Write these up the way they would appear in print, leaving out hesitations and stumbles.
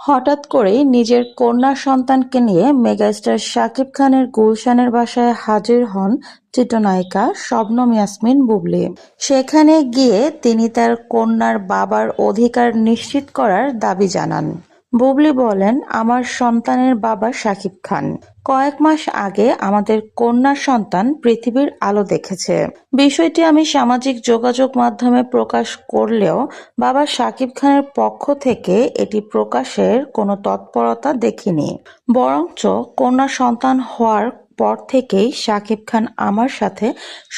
হঠাৎ করেই নিজের কন্যা সন্তানকে নিয়ে মেগাস্টার শাকিব খানের গুলশানের বাসায় হাজির হন চিত্রনায়িকা শবনম ইয়াসমিন বুবলী। সেখানে গিয়ে তিনি তার কন্যার বাবার অধিকার নিশ্চিত করার দাবি জানান। বুবলী বলেন, আমার সন্তানের বাবা শাকিব খান। কয়েক মাস আগে আমাদের কন্যা সন্তান পৃথিবীর আলো দেখেছে। বিষয়টি আমি সামাজিক যোগাযোগ মাধ্যমে প্রকাশ করলেও বাবা শাকিব খানের পক্ষ থেকে এটি প্রকাশের কোনো তৎপরতা দেখিনি। বরঞ্চ কন্যা সন্তান হওয়ার পর থেকেই শাকিব খান আমার সাথে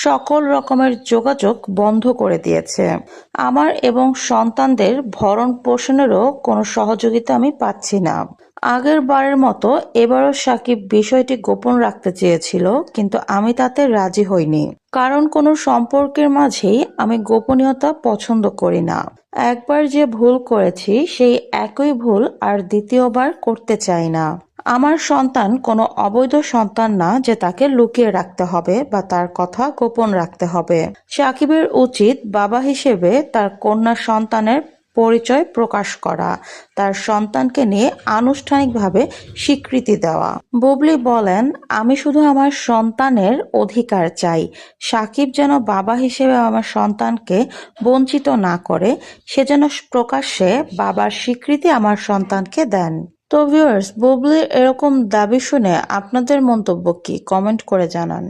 সকল রকমের যোগাযোগ বন্ধ করে দিয়েছে। আমার এবং সন্তানদের ভরণ পোষণেরও কোনো সহযোগিতা আমি পাচ্ছি না। আগের বারের মতো এবারও সাকিব বিষয়টি গোপন রাখতে চেয়েছিল, কিন্তু আমি তাতে রাজি হইনি। কারণ কোনো সম্পর্কের মাঝেই আমি গোপনীয়তা পছন্দ করি না। একবার যে ভুল করেছি সেই একই ভুল আর দ্বিতীয়বার করতে চাই না। আমার সন্তান কোনো অবৈধ সন্তান না যে তাকে লুকিয়ে রাখতে হবে বা তার কথা গোপন রাখতে হবে। সাকিবের উচিত বাবা হিসেবে তার কন্যা সন্তানের পরিচয় প্রকাশ করা, তার সন্তানকে নিয়ে আনুষ্ঠানিকভাবে স্বীকৃতি দেওয়া। বুবলী বলেন, আমি শুধু আমার সন্তানের অধিকার চাই। সাকিব যেন বাবা হিসেবে আমার সন্তানকে বঞ্চিত না করে, সে যেন প্রকাশ্যে বাবার স্বীকৃতি আমার সন্তানকে দেন। তো ভিউয়ার্স, বুবলির এরকম দাবি শুনে আপনাদের মন্তব্য কি? কমেন্ট করে জানান।